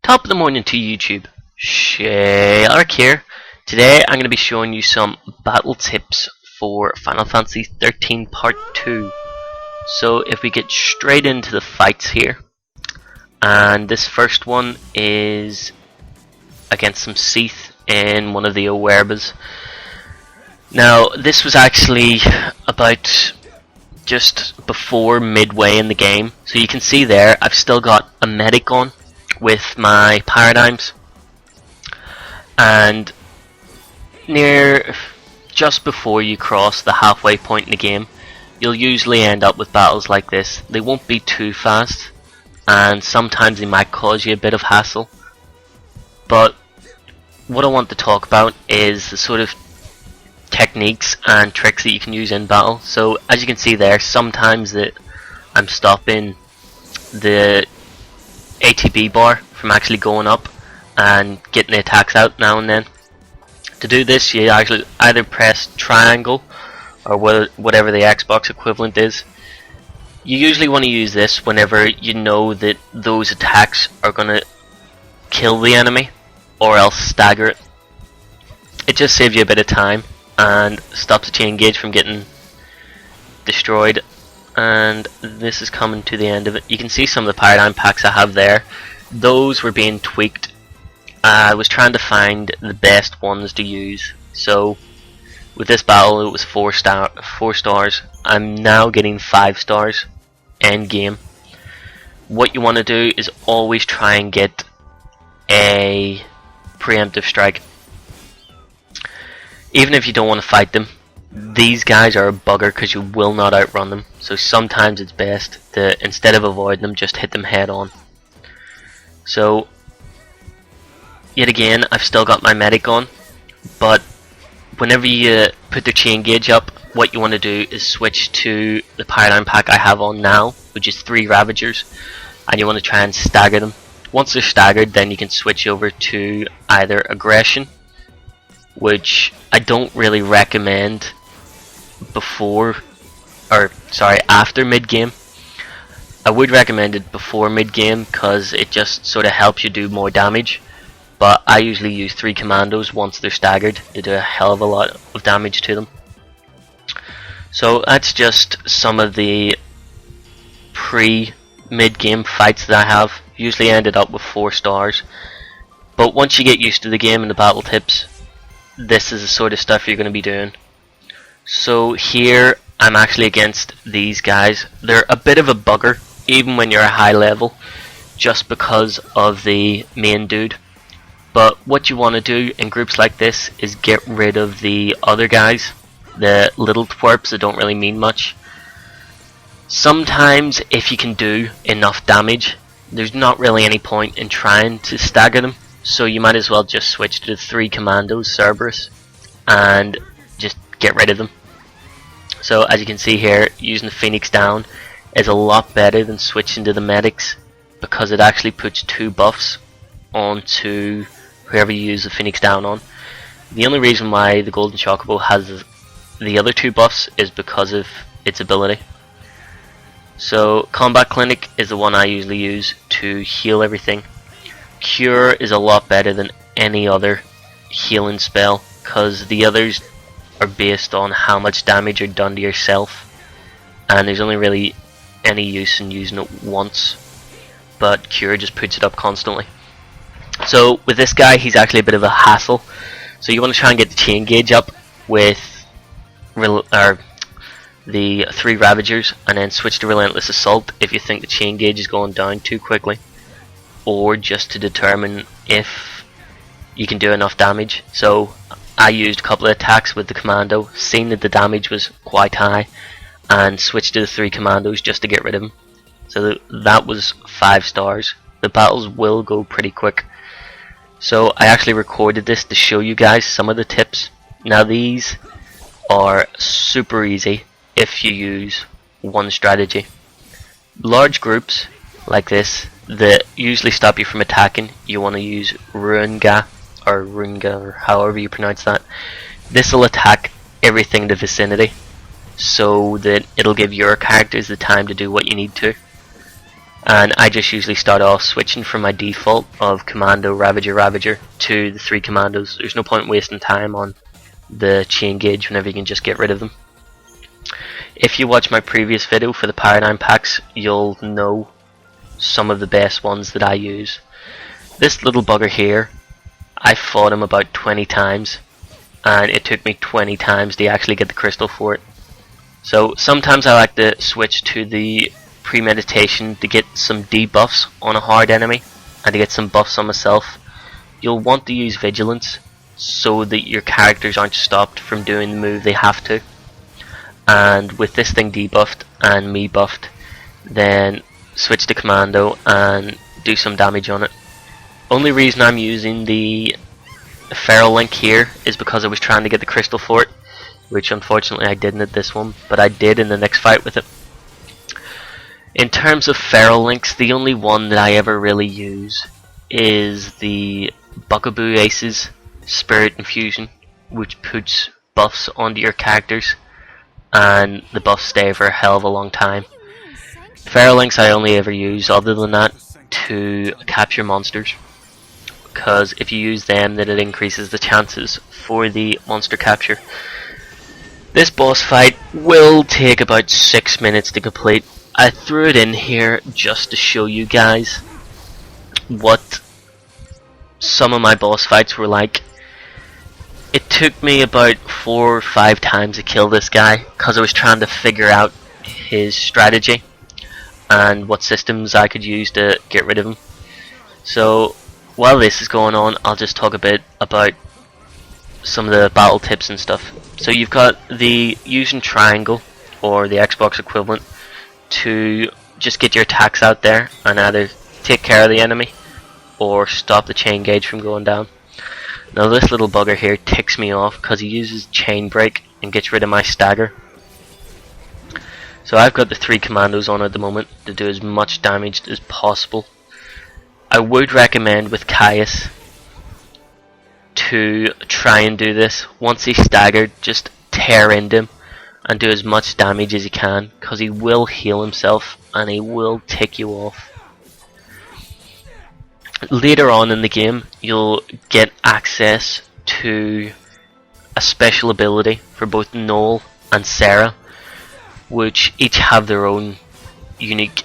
Top of the morning to YouTube, ShayElric here. Today I'm going to be showing you some battle tips for Final Fantasy XIII Part 2. So if we get straight into the fights here, and this first one is against some XIII in one of the Owerbas. Now this was actually about just before midway in the game, so you can see there I've still got a medic on with my paradigms, and just before you cross the halfway point in the game, you'll usually end up with battles like this. They won't be too fast, and sometimes they might cause you a bit of hassle, but what I want to talk about is the sort of techniques and tricks that you can use in battle. So as you can see there, sometimes that I'm stopping the ATB bar from actually going up and getting the attacks out now and then. To do this, you actually either press triangle or whatever the Xbox equivalent is. You usually want to use this whenever you know that those attacks are going to kill the enemy or else stagger it. It just saves you a bit of time and stops the chain gauge from getting destroyed. And this is coming to the end of it. You can see some of the paradigm packs I have there. Those were being tweaked. I was trying to find the best ones to use. So with this battle it was 4 stars. I'm now getting 5 stars end game. What you want to do is always try and get a preemptive strike. Even if you don't want to fight them, these guys are a bugger because you will not outrun them. So sometimes it's best to, instead of avoiding them, just hit them head on. So yet again, I've still got my medic on, but whenever you put the chain gauge up, what you want to do is switch to the paradigm pack I have on now, which is 3 Ravagers, and you want to try and stagger them. Once they're staggered, then you can switch over to either aggression, which I don't really recommend after mid game. I would recommend it before mid game because it just sort of helps you do more damage, but I usually use 3 commandos once they're staggered to do a hell of a lot of damage to them. So that's just some of the pre-mid game fights that I have. Usually ended up with 4 stars, but once you get used to the game and the battle tips, this is the sort of stuff you're going to be doing. So here I'm actually against these guys. They're a bit of a bugger even when you're a high level, just because of the main dude. But what you want to do in groups like this is get rid of the other guys, the little twerps that don't really mean much. Sometimes if you can do enough damage, there's not really any point in trying to stagger them, so you might as well just switch to the 3 commandos, Cerberus, and just get rid of them. So as you can see here, using the Phoenix down is a lot better than switching to the medics, because it actually puts 2 buffs onto whoever you use the Phoenix down on. The only reason why the Golden Chocobo has the other 2 buffs is because of its ability. So Combat Clinic is the one I usually use to heal everything. Cure is a lot better than any other healing spell, because the others are based on how much damage you're done to yourself, and there's only really any use in using it once, but Cure just puts it up constantly. So with this guy, he's actually a bit of a hassle, so you want to try and get the chain gauge up with the 3 Ravagers, and then switch to Relentless Assault if you think the chain gauge is going down too quickly, or just to determine if you can do enough damage. So I used a couple of attacks with the commando, seen that the damage was quite high, and switched to the 3 commandos just to get rid of them. So that was 5 stars. The battles will go pretty quick. So I actually recorded this to show you guys some of the tips. Now these are super easy if you use one strategy. Large groups like this that usually stop you from attacking, you want to use Runga or however you pronounce that. This will attack everything in the vicinity, so that it'll give your characters the time to do what you need to. and I just usually start off switching from my default of Commando, Ravager, Ravager to the 3 Commandos. There's no point wasting time on the chain gauge whenever you can just get rid of them. If you watch my previous video for the Paradigm packs, you'll know some of the best ones that I use. This little bugger here, I fought him about 20 times, and it took me 20 times to actually get the crystal for it. So sometimes I like to switch to the premeditation to get some debuffs on a hard enemy and to get some buffs on myself. You'll want to use vigilance so that your characters aren't stopped from doing the move they have to. And with this thing debuffed and me buffed, then switch to Commando and do some damage on it. Only reason I'm using the Feral Link here is because I was trying to get the crystal for it, which unfortunately I didn't at this one, but I did in the next fight with it. In terms of Feral Links, the only one that I ever really use is the Bugaboo Ace's Spirit Infusion, which puts buffs onto your characters, and the buffs stay for a hell of a long time. Feral Links I only ever use, other than that, to capture monsters, because if you use them then it increases the chances for the monster capture. This boss fight will take about 6 minutes to complete. I threw it in here just to show you guys what some of my boss fights were like. It took me about 4 or 5 times to kill this guy because I was trying to figure out his strategy and what systems I could use to get rid of him. So while this is going on, I'll just talk a bit about some of the battle tips and stuff. So you've got the using triangle, or the Xbox equivalent, to just get your attacks out there and either take care of the enemy or stop the chain gauge from going down. Now this little bugger here ticks me off because he uses chain break and gets rid of my stagger. So I've got the 3 Commandos on at the moment to do as much damage as possible. I would recommend with Caius to try and do this. Once he's staggered, just tear into him and do as much damage as you can, because he will heal himself and he will tick you off. Later on in the game, you'll get access to a special ability for both Noel and Sarah, which each have their own unique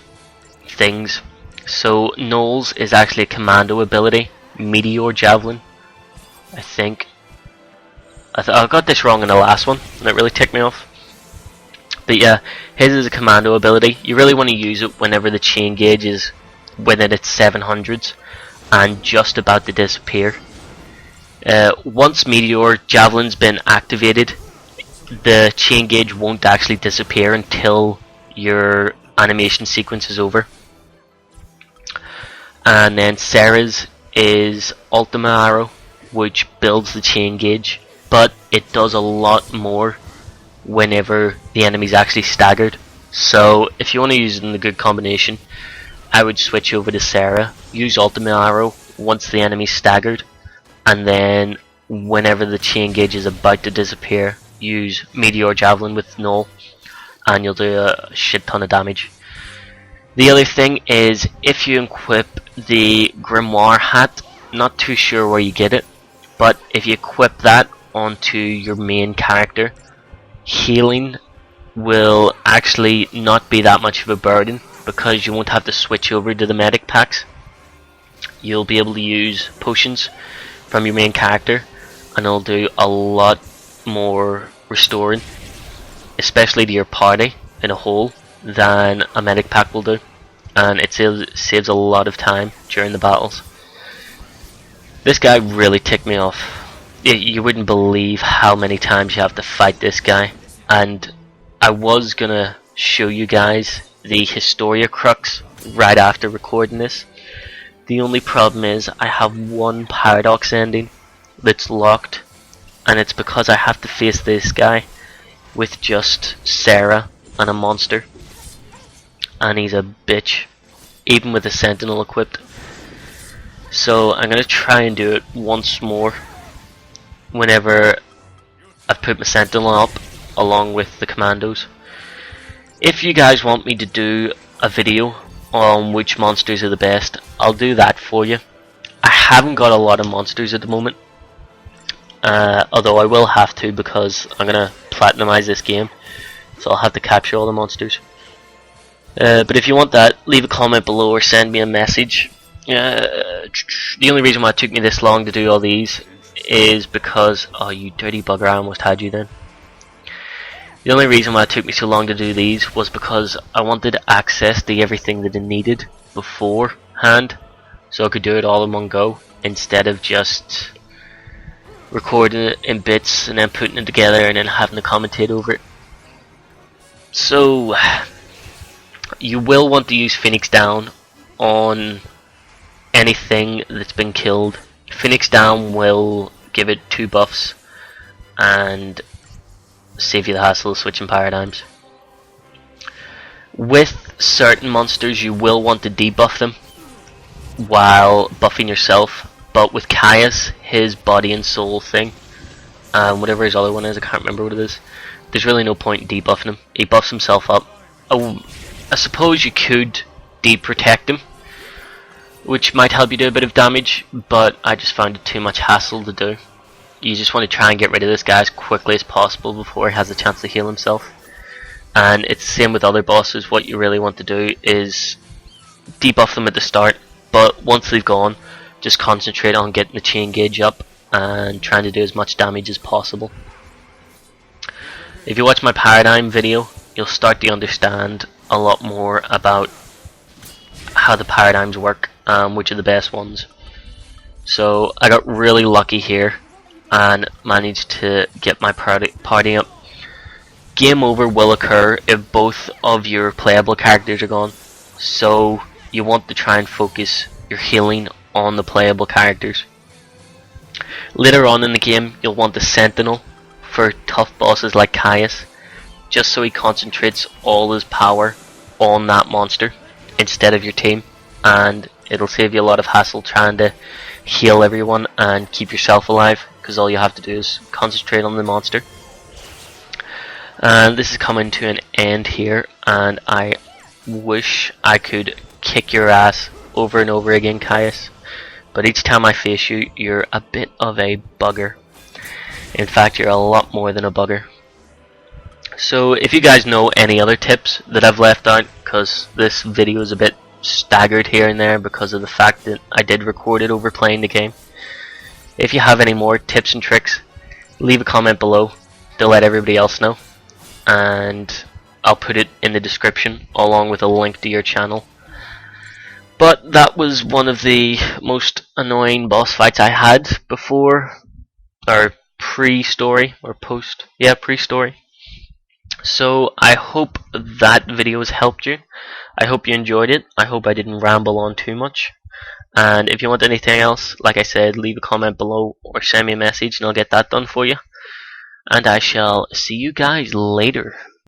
things. So Noel's is actually a commando ability, Meteor Javelin, I think. I got this wrong in the last one, and it really ticked me off. But yeah, his is a commando ability. You really want to use it whenever the chain gauge is within its 700s and just about to disappear. Once Meteor Javelin's been activated, the chain gauge won't actually disappear until your animation sequence is over. And then Sarah's is Ultima Arrow, which builds the chain gauge, but it does a lot more whenever the enemy's actually staggered. So if you want to use it in the good combination, I would switch over to Sarah, use Ultima Arrow once the enemy's staggered, and then whenever the chain gauge is about to disappear, use Meteor Javelin with Noel, and you'll do a shit ton of damage. The other thing is, if you equip the Grimoire Hat, not too sure where you get it, but if you equip that onto your main character, healing will actually not be that much of a burden, because you won't have to switch over to the medic packs. You'll be able to use potions from your main character, and it'll do a lot more restoring, especially to your party in a whole, than a medic pack will do, and it saves a lot of time during the battles. This guy really ticked me off. You wouldn't believe how many times you have to fight this guy, and I was gonna show you guys the Historia Crux right after recording this. The only problem is I have one paradox ending that's locked, and it's because I have to face this guy with just Sarah and a monster, and he's a bitch even with a sentinel equipped. So I'm gonna try and do it once more whenever I've put my sentinel up along with the commandos. If you guys want me to do a video on which monsters are the best, I'll do that for you. I haven't got a lot of monsters at the moment, although I will have to because I'm going to platinumize this game, so I'll have to capture all the monsters. But if you want that, leave a comment below or send me a message. The only reason why it took me this long to do all these is because... oh, you dirty bugger, I almost had you then. The only reason why it took me so long to do these was because I wanted access to everything that I needed beforehand, so I could do it all in one go instead of just recording it in bits and then putting it together and then having to commentate over it. So you will want to use Phoenix Down on anything that's been killed. Phoenix Down will give it 2 buffs and save you the hassle of switching paradigms. With certain monsters you will want to debuff them while buffing yourself, but with Caius, his body and soul thing, whatever his other one is, I can't remember what it is, there's really no point in debuffing him. He buffs himself up. I suppose you could de-protect him, which might help you do a bit of damage, but I just found it too much hassle to do. You just want to try and get rid of this guy as quickly as possible before he has a chance to heal himself. And it's the same with other bosses. What you really want to do is debuff them at the start, but once they've gone, just concentrate on getting the chain gauge up and trying to do as much damage as possible. If you watch my paradigm video, you'll start to understand a lot more about how the paradigms work, which are the best ones. So I got really lucky here and managed to get my party up. Game over will occur if both of your playable characters are gone, so you want to try and focus your healing on the playable characters. Later on in the game you'll want the Sentinel for tough bosses like Caius, just so he concentrates all his power on that monster instead of your team, and it'll save you a lot of hassle trying to heal everyone and keep yourself alive, because all you have to do is concentrate on the monster. And this is coming to an end here, and I wish I could kick your ass over and over again, Caius, but each time I face you, you're a bit of a bugger. In fact, you're a lot more than a bugger. So if you guys know any other tips that I've left out, because this video is a bit staggered here and there because of the fact that I did record it over playing the game. If you have any more tips and tricks, leave a comment below to let everybody else know, and I'll put it in the description along with a link to your channel. But that was one of the most annoying boss fights I had before, or pre-story, or post, yeah, pre-story. So I hope that video has helped you. I hope you enjoyed it. I hope I didn't ramble on too much. And if you want anything else, like I said, leave a comment below or send me a message and I'll get that done for you. And I shall see you guys later.